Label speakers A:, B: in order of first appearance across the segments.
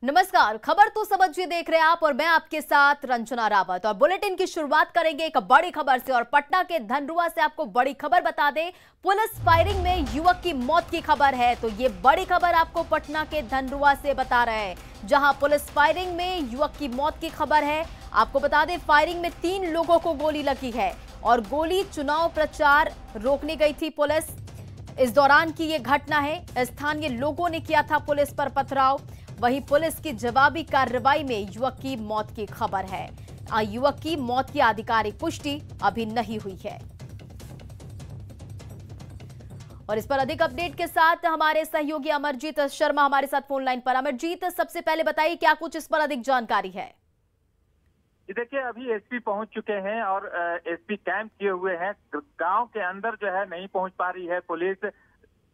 A: नमस्कार, खबर तो समझिए देख रहे हैं आप और मैं आपके साथ रंजना रावत। और बुलेटिन की शुरुआत करेंगे एक बड़ी खबर से और पटना के धनरुआ से आपको बड़ी खबर बता दें। पुलिस फायरिंग में युवक की मौत की खबर है, तो ये बड़ी खबर आपको पटना के धनरुआ से बता रहे हैं, जहां पुलिस फायरिंग में युवक की मौत की खबर है। आपको बता दें, फायरिंग में 3 लोगों को गोली लगी है और गोली चुनाव प्रचार रोकने गई थी पुलिस। इस दौरान की ये घटना है। स्थानीय लोगों ने किया था पुलिस पर पथराव। वहीं पुलिस की जवाबी कार्रवाई में युवक की मौत की खबर है। युवक की मौत की आधिकारिक पुष्टि अभी नहीं हुई है। और इस पर अधिक अपडेट के साथ हमारे सहयोगी अमरजीत शर्मा हमारे साथ फोन लाइन पर। अमरजीत, सबसे पहले बताइए क्या कुछ इस पर अधिक जानकारी है?
B: देखिए, अभी एसपी पहुंच चुके हैं और एसपी कैंप किए हुए हैं। गांव के अंदर जो है नहीं पहुंच पा रही है पुलिस।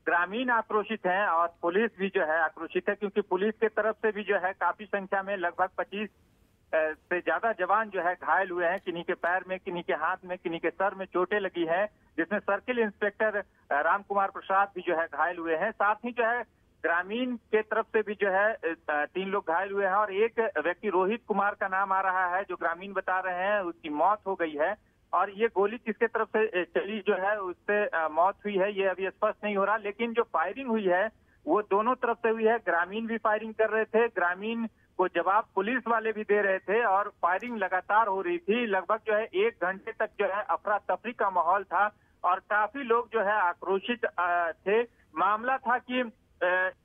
B: ग्रामीण आक्रोशित हैं और पुलिस भी जो है आक्रोशित है, क्योंकि पुलिस के तरफ से भी जो है काफी संख्या में लगभग 25 से ज्यादा जवान जो है घायल हुए हैं। किन्हीं के पैर में, किन्हीं के हाथ में, किन्हीं के सर में चोटें लगी हैं, जिसमें सर्किल इंस्पेक्टर राम कुमार प्रसाद भी जो है घायल हुए हैं। साथ ही जो है ग्रामीण के तरफ से भी जो है 3 लोग घायल हुए हैं और एक व्यक्ति रोहित कुमार का नाम आ रहा है, जो ग्रामीण बता रहे हैं उसकी मौत हो गई है। और ये गोली किसके तरफ से चली जो है उससे मौत हुई है, ये अभी स्पष्ट नहीं हो रहा। लेकिन जो फायरिंग हुई है वो दोनों तरफ से हुई है। ग्रामीण भी फायरिंग कर रहे थे, ग्रामीण को जवाब पुलिस वाले भी दे रहे थे और फायरिंग लगातार हो रही थी। लगभग जो है 1 घंटे तक जो है अफरा तफरी का माहौल था और काफी लोग जो है आक्रोशित थे। मामला था कि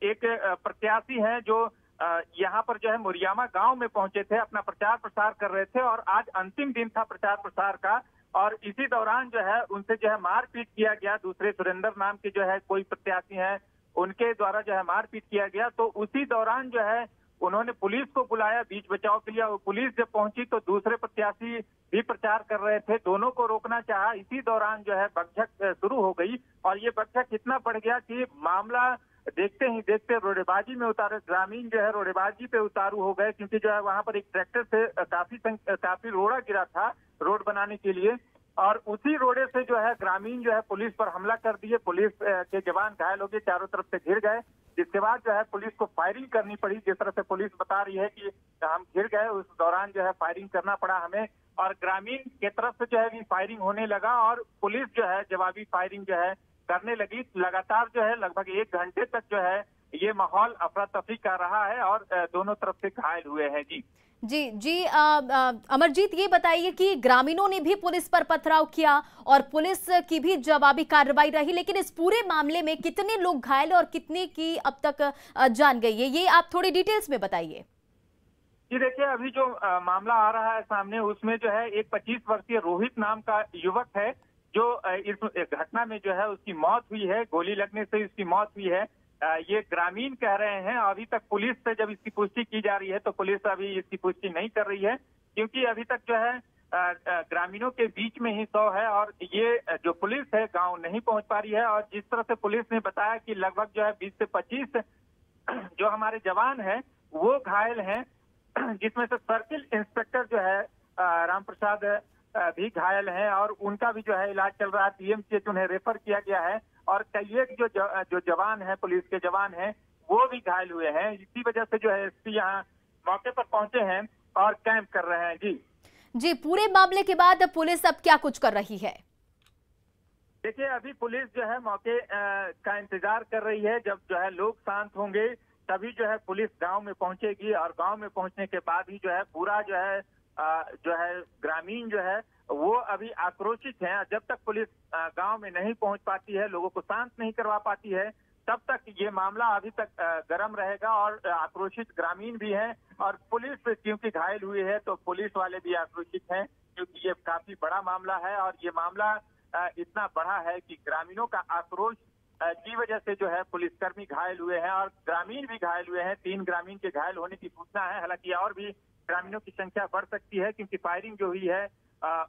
B: एक प्रत्याशी हैं जो यहाँ पर जो है मुरियामा गांव में पहुंचे थे, अपना प्रचार प्रसार कर रहे थे और आज अंतिम दिन था प्रचार प्रसार का। और इसी दौरान जो है उनसे जो है मारपीट किया गया। दूसरे सुरेंद्र नाम के जो है कोई प्रत्याशी हैं, उनके द्वारा जो है मारपीट किया गया। तो उसी दौरान जो है उन्होंने पुलिस को बुलाया बीच बचाव के लिए। और पुलिस जब पहुंची तो दूसरे प्रत्याशी भी प्रचार कर रहे थे, दोनों को रोकना चाहा। इसी दौरान जो है बकझक शुरू हो गई और ये बकझक इतना बढ़ गया कि मामला देखते ही देखते रोडेबाजी में उतारे। ग्रामीण जो है रोडेबाजी पे उतारू हो गए, क्योंकि जो है वहां पर एक ट्रैक्टर से काफी रोड़ा गिरा था रोड बनाने के लिए और उसी रोडे से जो है ग्रामीण जो है पुलिस पर हमला कर दिए। पुलिस के जवान घायल हो गए, चारों तरफ से घिर गए, जिसके बाद जो है पुलिस को फायरिंग करनी पड़ी। जिस तरह से पुलिस बता रही है कि हम घिर गए, उस दौरान जो है फायरिंग करना पड़ा हमें। और ग्रामीण की तरफ से जो है फायरिंग होने लगा और पुलिस जो है जवाबी फायरिंग जो है करने लगी। लगातार जो है लगभग 1 घंटे तक जो है ये माहौल अफरा तफरी का रहा है और दोनों तरफ से घायल हुए हैं।
A: जी अमरजीत, ये बताइए कि ग्रामीणों ने भी पुलिस पर पथराव किया और पुलिस की भी जवाबी कार्रवाई रही, लेकिन इस पूरे मामले में कितने लोग घायल और कितने की अब तक जान गई है, ये आप थोड़ी डिटेल्स में बताइए।
B: जी देखिए, अभी जो मामला आ रहा है सामने उसमें जो है एक 25 वर्षीय रोहित नाम का युवक है, जो इस घटना में जो है उसकी मौत हुई है। गोली लगने से उसकी मौत हुई है, ये ग्रामीण कह रहे हैं। अभी तक पुलिस से जब इसकी पुष्टि की जा रही है तो पुलिस अभी इसकी पुष्टि नहीं कर रही है, क्योंकि अभी तक जो है ग्रामीणों के बीच में ही 100 है और ये जो पुलिस है गांव नहीं पहुंच पा रही है। और जिस तरह से पुलिस ने बताया कि लगभग जो है 20 से 25 जो हमारे जवान हैं वो घायल हैं, जिसमें से सर्किल इंस्पेक्टर जो है राम प्रसाद भी घायल हैं और उनका भी जो है इलाज चल रहा है। पीएमसीएच उन्हें रेफर किया गया है और कई एक जो जवान हैं, पुलिस के जवान हैं, वो भी घायल हुए हैं। इसी वजह से जो है एसपी यहाँ मौके पर पहुंचे हैं और कैंप कर रहे हैं।
A: जी, पूरे मामले के बाद पुलिस अब क्या कुछ कर रही है?
B: देखिए, अभी पुलिस जो है मौके का इंतजार कर रही है। जब जो है लोग शांत होंगे तभी जो है पुलिस गांव में पहुंचेगी और गांव में पहुंचने के बाद ही जो है पूरा जो है ग्रामीण जो है वो अभी आक्रोशित हैं। जब तक पुलिस गांव में नहीं पहुंच पाती है, लोगों को शांत नहीं करवा पाती है, तब तक ये मामला अभी तक गर्म रहेगा और आक्रोशित ग्रामीण भी हैं। और पुलिस क्योंकि घायल हुई है तो पुलिस वाले भी आक्रोशित हैं, क्योंकि ये काफी बड़ा मामला है और ये मामला इतना बड़ा है कि ग्रामीणों का आक्रोश की वजह से जो है पुलिसकर्मी घायल हुए हैं और ग्रामीण भी घायल हुए हैं। 3 ग्रामीण के घायल होने की सूचना है, हालांकि और भी ग्रामीणों की संख्या बढ़ सकती है, क्योंकि फायरिंग जो हुई है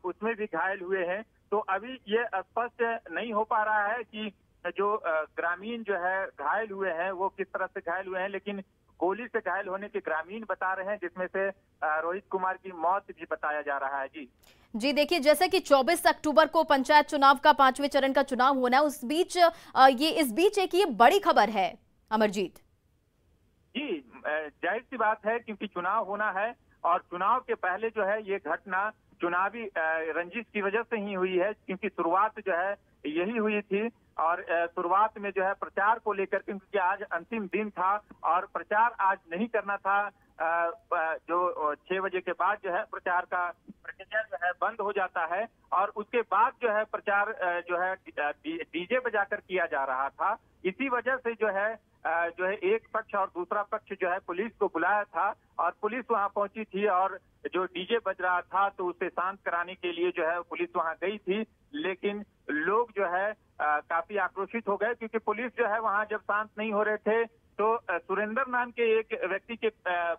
B: उसमें भी घायल हुए हैं। तो अभी ये स्पष्ट नहीं हो पा रहा है कि जो ग्रामीण जो है घायल हुए हैं वो किस तरह से घायल हुए हैं, लेकिन गोली से घायल होने के ग्रामीण बता रहे हैं, जिसमें से रोहित कुमार की मौत भी बताया जा रहा है।
A: जी देखिए, जैसे कि 24 अक्टूबर को पंचायत चुनाव का 5वें चरण का चुनाव होना है, उस बीच इस बीच एक ये बड़ी खबर है अमरजीत।
B: जी, जाहिर सी बात है क्योंकि चुनाव होना है और चुनाव के पहले जो है ये घटना चुनावी रंजिश की वजह से ही हुई है, क्योंकि शुरुआत जो है यही हुई थी। और शुरुआत में जो है प्रचार को लेकर, क्योंकि आज अंतिम दिन था और प्रचार आज नहीं करना था, जो 6 बजे के बाद जो है प्रचार का प्रक्रिया जो है बंद हो जाता है और उसके बाद जो है प्रचार जो है डीजे बजाकर किया जा रहा था। इसी वजह से जो है एक पक्ष और दूसरा पक्ष जो है पुलिस को बुलाया था और पुलिस वहां पहुंची थी और जो डीजे बज रहा था तो उसे शांत कराने के लिए जो है पुलिस वहां गई थी। लेकिन लोग जो है काफी आक्रोशित हो गए, क्योंकि पुलिस जो है वहां जब शांत नहीं हो रहे थे तो सुरेंद्र नाम के एक व्यक्ति के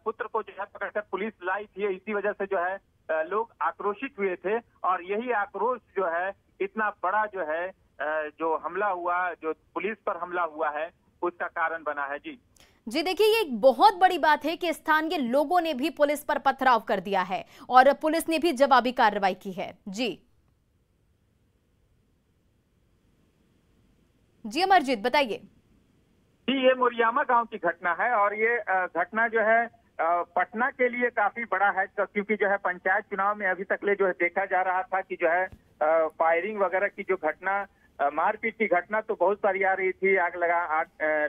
B: पुत्र को जो है पकड़कर पुलिस लाई थी। इसी वजह से जो है लोग आक्रोशित हुए थे और यही आक्रोश जो है इतना बड़ा जो है जो हमला हुआ, जो पुलिस पर हमला हुआ है, उसका कारण बना है।
A: जी देखिए, ये एक बहुत बड़ी बात है कि स्थानीय लोगों ने भी पुलिस पर पथराव कर दिया है और पुलिस ने भी जवाबी कार्रवाई की है। जी अमरजीत बताइए।
B: जी, ये मोरियामा गांव की घटना है और ये घटना जो है पटना के लिए काफी बड़ा है, क्योंकि जो है पंचायत चुनाव में अभी तक ले जो है देखा जा रहा था कि जो है फायरिंग वगैरह की जो घटना, मारपीट की घटना तो बहुत सारी आ रही थी, आग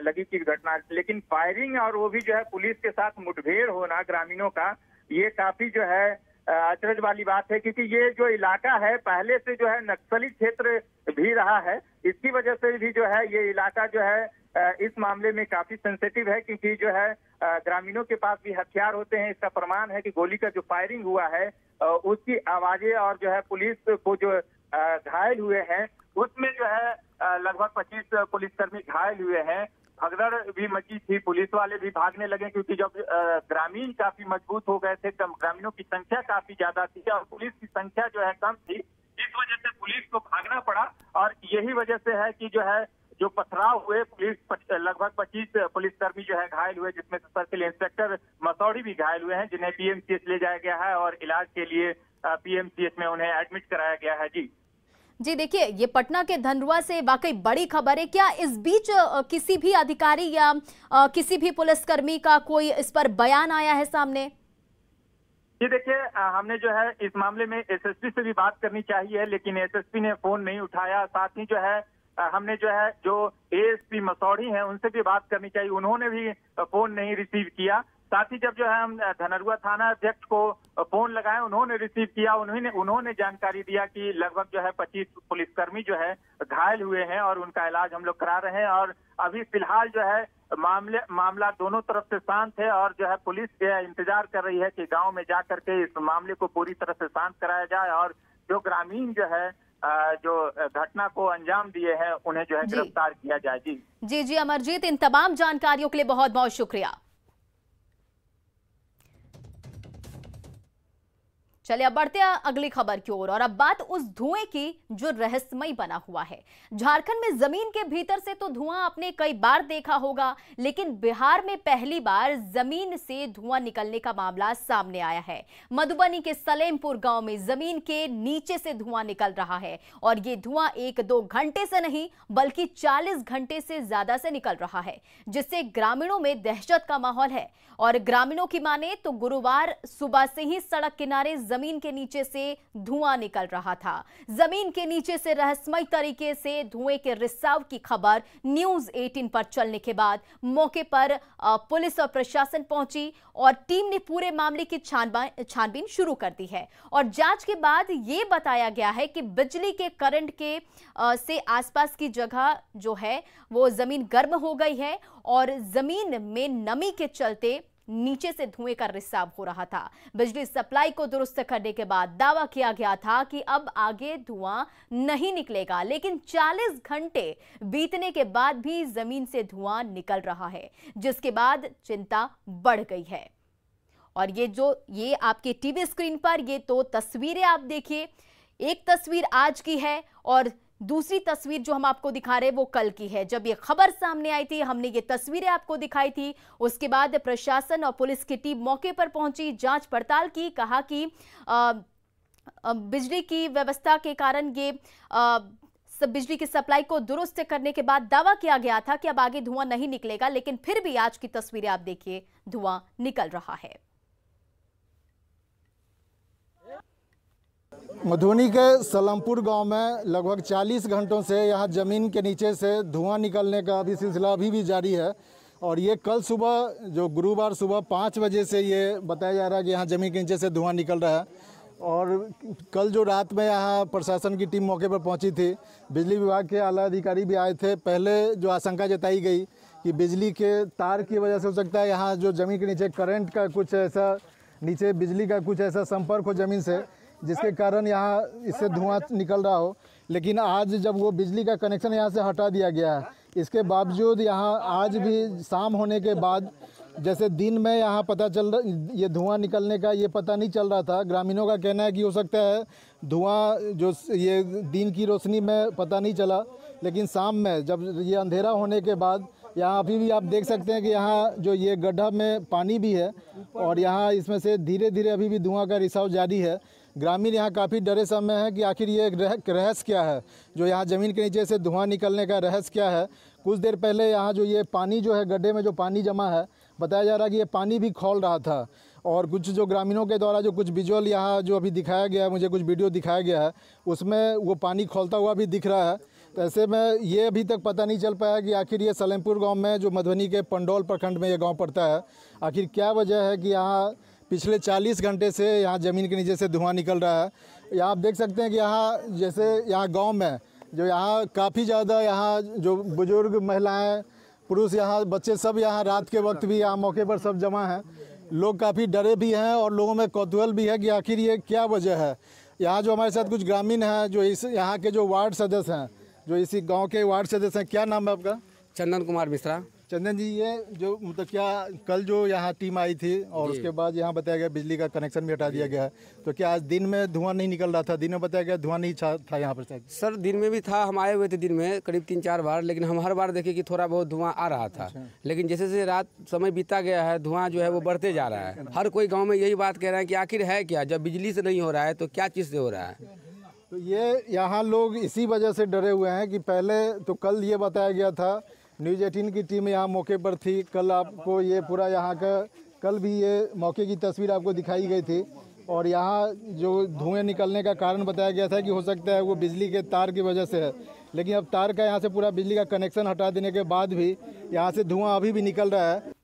B: लगी की घटना, लेकिन फायरिंग और वो भी जो है पुलिस के साथ मुठभेड़ होना ग्रामीणों का, ये काफी जो है अचरज वाली बात है। क्योंकि ये जो इलाका है पहले से जो है नक्सली क्षेत्र भी रहा है, इसकी वजह से भी जो है ये इलाका जो है इस मामले में काफी सेंसिटिव है, क्योंकि जो है ग्रामीणों के पास भी हथियार होते हैं। इसका प्रमाण है कि गोली का जो फायरिंग हुआ है उसकी आवाजें और जो है पुलिस को जो घायल हुए हैं उसमें जो है लगभग 25 पुलिसकर्मी घायल हुए हैं। भगदड़ भी मची थी, पुलिस वाले भी भागने लगे, क्योंकि जब ग्रामीण काफी मजबूत हो गए थे, ग्रामीणों की संख्या काफी ज्यादा थी और पुलिस की संख्या जो है कम थी, इस वजह से पुलिस को भागना पड़ा। और यही वजह से है कि जो पथराव हुए, लगभग 25 पुलिसकर्मी जो है घायल हुए, जिसमें सर्किल इंस्पेक्टर मसौड़ी भी घायल हुए हैं, जिन्हें पीएमसीएच ले जाया गया है और इलाज के लिए पीएमसीएच में उन्हें एडमिट कराया गया है।
A: जी देखिए, ये पटना के धनरुआ से वाकई बड़ी खबर है। क्या इस बीच किसी भी अधिकारी या किसी भी पुलिसकर्मी का कोई इस पर बयान आया है सामने?
B: जी देखिए, हमने जो है इस मामले में एसएसपी से भी बात करनी चाहिए, लेकिन एसएसपी ने फोन नहीं उठाया। साथ ही जो है हमने जो एएसपी मसौड़ी हैं उनसे भी बात करनी चाहिए, उन्होंने भी फोन नहीं रिसीव किया। साथ ही जब जो है हम धनरुआ थाना अध्यक्ष को फोन लगाए, उन्होंने रिसीव किया, उन्होंने जानकारी दिया कि लगभग जो है 25 पुलिसकर्मी जो है घायल हुए हैं और उनका इलाज हम लोग करा रहे हैं। और अभी फिलहाल जो है मामला दोनों तरफ से शांत है और जो है पुलिस इंतजार कर रही है कि गांव में जाकर के इस मामले को पूरी तरह से शांत कराया जाए और जो ग्रामीण जो है जो घटना को अंजाम दिए हैं उन्हें जो है गिरफ्तार किया जाए।
A: जी अमरजीत, इन तमाम जानकारियों के लिए बहुत बहुत शुक्रिया। चलिए अब बढ़ते हैं अगली खबर की ओर और अब बात उस धुएं की जो रहस्यमय बना हुआ है। झारखंड में जमीन के भीतर से तो धुआं आपने कई बार देखा होगा, लेकिन बिहार में पहली बार जमीन से धुआं निकलने का मामला सामने आया है। मधुबनी के सलेमपुर गांव में जमीन के नीचे से धुआं निकल रहा है और ये धुआं 1-2 घंटे से नहीं बल्कि 40 घंटे से ज्यादा से निकल रहा है, जिससे ग्रामीणों में दहशत का माहौल है। और ग्रामीणों की माने तो गुरुवार सुबह से ही सड़क किनारे जमीन के नीचे से धुआं निकल रहा था। जमीन के नीचे से रहस्यमय तरीके से धुएं के रिसाव की खबर न्यूज 18 पर चलने के बाद मौके पर पुलिस और प्रशासन पहुंची और टीम ने पूरे मामले की छानबीन शुरू कर दी है। और जांच के बाद यह बताया गया है कि बिजली के करंट के से आसपास की जगह जो है वो जमीन गर्म हो गई है और जमीन में नमी के चलते नीचे से धुएं का रिसाव हो रहा था। बिजली सप्लाई को दुरुस्त करने के बाद दावा किया गया था कि अब आगे धुआं नहीं निकलेगा, लेकिन 40 घंटे बीतने के बाद भी जमीन से धुआं निकल रहा है, जिसके बाद चिंता बढ़ गई है। और ये आपके टीवी स्क्रीन पर ये तो तस्वीरें आप देखिए, एक तस्वीर आज की है और दूसरी तस्वीर जो हम आपको दिखा रहे हैं वो कल की है। जब ये खबर सामने आई थी हमने ये तस्वीरें आपको दिखाई थी, उसके बाद प्रशासन और पुलिस की टीम मौके पर पहुंची, जांच पड़ताल की, कहा कि बिजली की व्यवस्था के कारण ये बिजली की सप्लाई को दुरुस्त करने के बाद दावा किया गया था कि अब आगे धुआं नहीं निकलेगा, लेकिन फिर भी आज की तस्वीरें आप देखिए, धुआं निकल रहा है।
C: मधुबनी के सलमपुर गांव में लगभग 40 घंटों से यहां जमीन के नीचे से धुआं निकलने का अभी सिलसिला अभी भी जारी है। और ये कल सुबह, जो गुरुवार सुबह 5 बजे से ये बताया जा रहा है कि यहाँ ज़मीन के नीचे से धुआं निकल रहा है। और कल जो रात में यहाँ प्रशासन की टीम मौके पर पहुंची थी, बिजली विभाग के आला अधिकारी भी आए थे। पहले जो आशंका जताई गई कि बिजली के तार की वजह से हो सकता है यहाँ जो ज़मीन के नीचे करंट का कुछ ऐसा, नीचे बिजली का कुछ ऐसा संपर्क हो ज़मीन से, जिसके कारण यहाँ इससे धुआं निकल रहा हो। लेकिन आज जब वो बिजली का कनेक्शन यहाँ से हटा दिया गया है, इसके बावजूद यहाँ आज भी शाम होने के बाद, जैसे दिन में यहाँ पता चल रहा, ये धुआं निकलने का ये पता नहीं चल रहा था। ग्रामीणों का कहना है कि हो सकता है धुआं जो ये दिन की रोशनी में पता नहीं चला, लेकिन शाम में जब ये अंधेरा होने के बाद यहाँ अभी भी आप देख सकते हैं कि यहाँ जो ये गड्ढा में पानी भी है और यहाँ इसमें से धीरे धीरे अभी भी धुआं का रिसाव जारी है। ग्रामीण यहाँ काफ़ी डरे समय है कि आखिर ये रहस्य क्या है, जो यहाँ ज़मीन के नीचे से धुआं निकलने का रहस्य क्या है। कुछ देर पहले यहाँ जो ये पानी जो है, गड्ढे में जो पानी जमा है, बताया जा रहा है कि ये पानी भी खौल रहा था। और कुछ जो ग्रामीणों के द्वारा जो कुछ विजुअल यहाँ जो अभी दिखाया गया है, मुझे कुछ वीडियो दिखाया गया है, उसमें वो पानी खौलता हुआ भी दिख रहा है। तो ऐसे में ये अभी तक पता नहीं चल पाया कि आखिर ये सलेमपुर गाँव में, जो मधुबनी के पंडौल प्रखंड में ये गाँव पड़ता है, आखिर क्या वजह है कि यहाँ पिछले 40 घंटे से यहाँ ज़मीन के नीचे से धुआं निकल रहा है। यहाँ आप देख सकते हैं कि यहाँ जैसे यहाँ गांव में जो यहाँ काफ़ी ज़्यादा यहाँ जो बुजुर्ग महिलाएं, पुरुष, यहाँ बच्चे सब यहाँ रात के वक्त भी यहाँ मौके पर सब जमा हैं। लोग काफ़ी डरे भी हैं और लोगों में कौतूहल भी है कि आखिर ये क्या वजह है। यहाँ जो हमारे साथ कुछ ग्रामीण हैं, जो इस यहाँ के जो वार्ड सदस्य हैं, जो इसी गाँव के वार्ड सदस्य हैं, क्या नाम है आपका?
D: चंदन कुमार मिश्रा।
C: चंदन जी, ये जो मतलब क्या कल जो यहाँ टीम आई थी और उसके बाद यहाँ बताया गया बिजली का कनेक्शन भी हटा दिया गया है, तो क्या आज दिन में धुआं नहीं निकल रहा था? दिन में बताया गया धुआं नहीं था यहाँ पर?
D: सर दिन में भी था, हम आए हुए थे दिन में करीब 3-4 बार, लेकिन हम हर बार देखे कि थोड़ा बहुत धुआं आ रहा था। लेकिन जैसे जैसे रात समय बीता गया है, धुआं जो है वो बढ़ते जा रहा है। हर कोई गाँव में यही बात कह रहा है कि आखिर है क्या, जब बिजली से नहीं हो रहा है तो क्या चीज़ से हो रहा है।
C: तो ये यहाँ लोग इसी वजह से डरे हुए हैं कि पहले तो कल ये बताया गया था, न्यूज़ 18 की टीम यहाँ मौके पर थी। कल आपको ये पूरा यहाँ का, कल भी ये मौके की तस्वीर आपको दिखाई गई थी। और यहाँ जो धुएं निकलने का कारण बताया गया था कि हो सकता है वो बिजली के तार की वजह से है। लेकिन अब तार का यहाँ से पूरा बिजली का कनेक्शन हटा देने के बाद भी यहाँ से धुआं अभी भी निकल रहा है।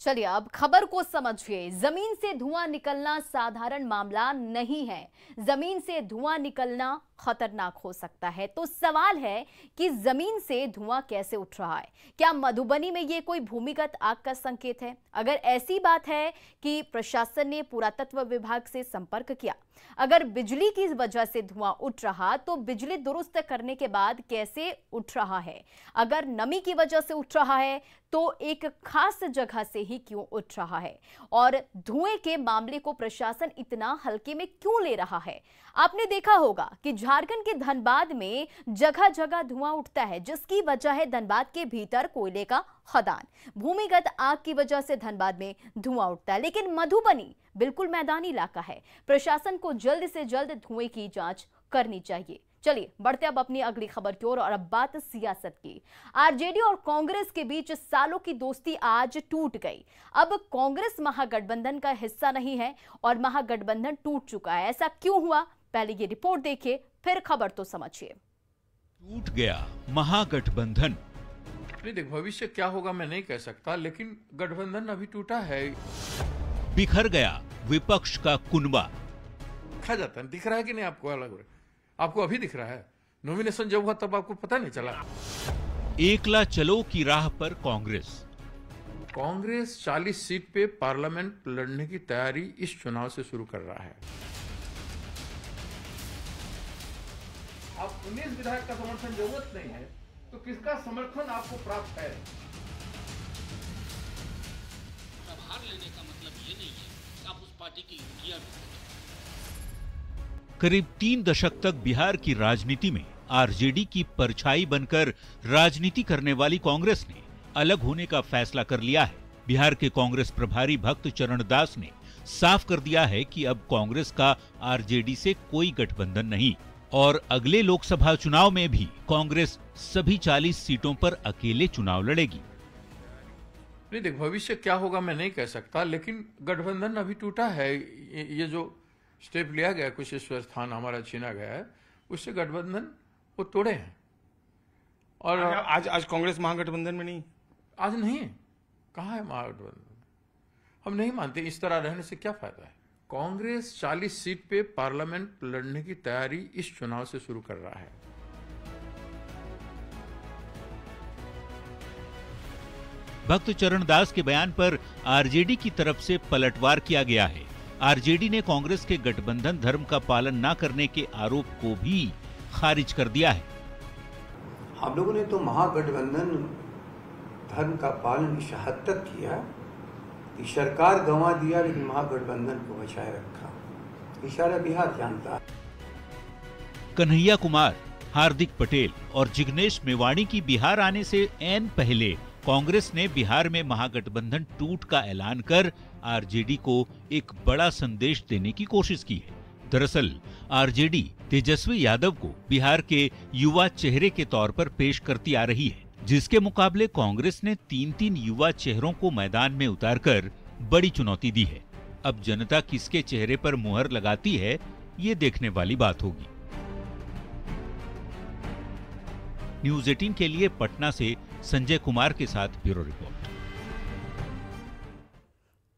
A: चलिए अब खबर को समझिए। जमीन से धुआं निकलना साधारण मामला नहीं है। जमीन से धुआं निकलना खतरनाक हो सकता है। तो सवाल है कि जमीन से धुआं कैसे उठ रहा है? क्या मधुबनी में ये कोई भूमिगत आग का संकेत है? अगर ऐसी बात है कि प्रशासन ने पुरातत्व विभाग से संपर्क किया, अगर बिजली की वजह से धुआं उठ रहा तो बिजली दुरुस्त करने के बाद कैसे उठ रहा है? अगर नमी की वजह से उठ रहा है तो एक खास जगह से ही क्यों उठ रहा है? और धुएं के मामले को प्रशासन इतना हल्के में क्यों ले रहा है? आपने देखा होगा कि झारखंड के धनबाद में जगह जगह धुआं उठता है, जिसकी वजह है धनबाद के भीतर कोयले का खदान। भूमिगत आग की वजह से धनबाद में धुआं उठता है। लेकिन मधुबनी बिल्कुल मैदानी इलाका है। प्रशासन को जल्द से जल्द धुएं की जांच करनी चाहिए। चलिए बढ़ते अब अपनी अगली खबर की ओर, और अब बात सियासत की। आरजेडी और कांग्रेस के बीच सालों की दोस्ती आज टूट गई। अब कांग्रेस महागठबंधन का हिस्सा नहीं है और महागठबंधन टूट चुका है। ऐसा क्यों हुआ? पहले ये रिपोर्ट देखिए, फिर खबर तो समझिए।
E: टूट गया महागठबंधन।
F: देख, भविष्य क्या होगा मैं नहीं कह सकता, लेकिन गठबंधन अभी टूटा है।
E: बिखर गया विपक्ष का कुनबा।
F: खा जाता है, दिख रहा है कि नहीं आपको? अलग आपको अभी दिख रहा है, नॉमिनेशन जब हुआ तब आपको पता नहीं चला।
E: एकला चलो की राह पर
F: कांग्रेस 40 सीट पे पार्लियामेंट लड़ने की तैयारी इस चुनाव से शुरू कर रहा है। अब 19 विधायक का समर्थन जरूरत नहीं है तो किसका समर्थन आपको प्राप्त है?
G: हार लेने का मतलब ये नहीं है कि आप उस पार्टी की लीडर।
E: करीब 3 दशक तक बिहार की राजनीति में आरजेडी की परछाई बनकर राजनीति करने वाली कांग्रेस ने अलग होने का फैसला कर लिया है। बिहार के कांग्रेस प्रभारी भक्त चरण दास ने साफ कर दिया है कि अब कांग्रेस का आरजेडी से कोई गठबंधन नहीं। और अगले लोकसभा चुनाव में भी कांग्रेस सभी 40 सीटों पर अकेले चुनाव लड़ेगी।
F: नहीं देख, भविष्य क्या होगा मैं नहीं कह सकता, लेकिन गठबंधन अभी टूटा है। ये जो स्टेप लिया गया, कुशेश्वर स्थान हमारा छीना गया है, उससे गठबंधन वो तोड़े हैं। और
H: आज कांग्रेस महागठबंधन में नहीं,
F: आज नहीं है, कहाँ है महागठबंधन? हम नहीं मानते, इस तरह रहने से क्या फायदा है। कांग्रेस 40 सीट पे पार्लियामेंट लड़ने की तैयारी इस चुनाव से शुरू कर रहा है।
E: भक्त चरण दास के बयान पर आरजेडी की तरफ से पलटवार किया गया है। आरजेडी ने कांग्रेस के गठबंधन धर्म का पालन न करने के आरोप को भी खारिज कर दिया है।
I: हम लोगों ने तो महागठबंधन धर्म का पालन इस हद तक किया कि सरकार गंवा दिया, लेकिन महागठबंधन को बचाए रखा। इशारा बिहार जानता है।
E: कन्हैया कुमार, हार्दिक पटेल और जिग्नेश मेवाणी की बिहार आने से ऐन पहले कांग्रेस ने बिहार में महागठबंधन टूट का ऐलान कर आरजेडी को एक बड़ा संदेश देने की कोशिश की है। दरअसल आरजेडी तेजस्वी यादव को बिहार के युवा चेहरे के तौर पर पेश करती आ रही है, जिसके मुकाबले कांग्रेस ने 3-3 युवा चेहरों को मैदान में उतारकर बड़ी चुनौती दी है। अब जनता किसके चेहरे पर मुहर लगाती है, ये देखने वाली बात होगी। न्यूज़ 18 के लिए पटना से संजय कुमार के साथ ब्यूरो रिपोर्ट।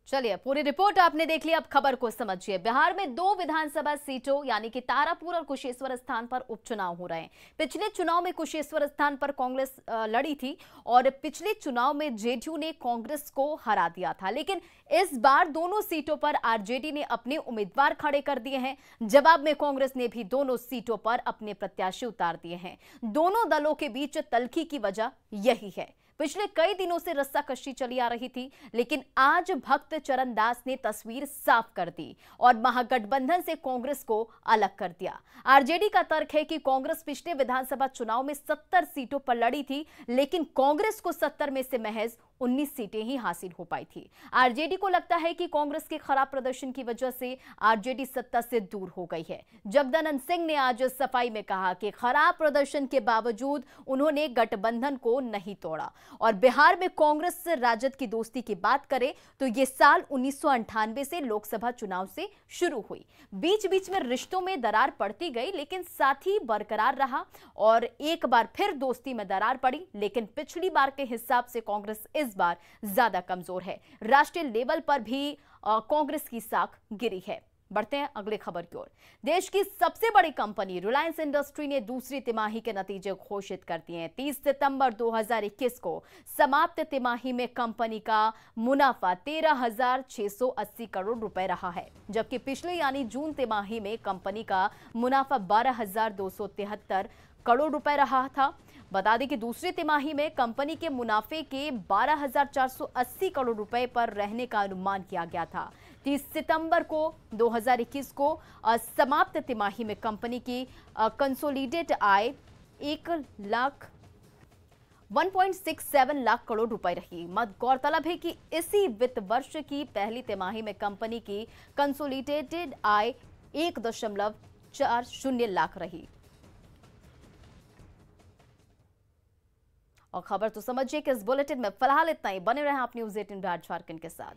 A: चलिए, पूरी रिपोर्ट आपने देख ली, अब खबर को समझिए। बिहार में 2 विधानसभा सीटों यानी कि तारापुर और कुशेश्वर स्थान पर उपचुनाव हो रहे हैं। पिछले चुनाव में कुशेश्वर स्थान पर कांग्रेस लड़ी थी और पिछले चुनाव में जेडीयू ने कांग्रेस को हरा दिया था, लेकिन इस बार दोनों सीटों पर आरजेडी ने अपने उम्मीदवार खड़े कर दिए हैं। जवाब में कांग्रेस ने भी दोनों सीटों पर अपने प्रत्याशी उतार दिए हैं। दोनों दलों के बीच तल्खी की वजह यही है। पिछले कई दिनों से रस्साकशी चली आ रही थी, लेकिन आज भक्त चरण दास ने तस्वीर साफ कर दी और महागठबंधन से कांग्रेस को अलग कर दिया। आरजेडी का तर्क है कि कांग्रेस पिछले विधानसभा चुनाव में 70 सीटों पर लड़ी थी, लेकिन कांग्रेस को 70 में से महज 19 सीटें ही हासिल हो पाई थी। आरजेडी को लगता है कि कांग्रेस के खराब प्रदर्शन की वजह से आरजेडी सत्ता से दूर हो गई है। जगदानंद सिंह ने आज सफाई में कहा कि खराब प्रदर्शन के बावजूद उन्होंने गठबंधन को नहीं तोड़ा और बिहार में कांग्रेस से राजद की दोस्ती की बात करें तो ये साल 1998 से लोकसभा चुनाव से शुरू हुई। बीच बीच में रिश्तों में दरार पड़ती गई, लेकिन साथ ही बरकरार रहा और एक बार फिर दोस्ती में दरार पड़ी, लेकिन पिछली बार के हिसाब से कांग्रेस इस बार ज्यादा कमजोर है। राष्ट्रीय लेवल पर भी कांग्रेस की साख गिरी है। बढ़ते हैं अगली खबर की ओर। देश की सबसे बड़ी कंपनी रिलायंस इंडस्ट्री ने दूसरी तिमाही के नतीजे घोषित कर दिए हैं। 30 सितंबर 2021 को समाप्त तिमाही में कंपनी का मुनाफा 13,680 करोड़ रुपए रहा है, जबकि पिछले यानी जून तिमाही में कंपनी का मुनाफा 12,273 करोड़ रुपए रहा था। बता दें कि दूसरी तिमाही में कंपनी के मुनाफे के 12,480 करोड़ रुपए पर रहने का अनुमान किया गया था। 30 सितंबर को 2021 को समाप्त तिमाही में कंपनी की कंसोलिडेट आय 1.67 लाख करोड़ रुपए रही। गौरतलब है कि इसी वित्त वर्ष की पहली तिमाही में कंपनी की कंसोलिडेटेड आय 1.40 लाख रही। और खबर तो समझिए कि इस बुलेटिन में फिलहाल इतना ही। बने रहें आप न्यूज़ 18 झारखंड के साथ।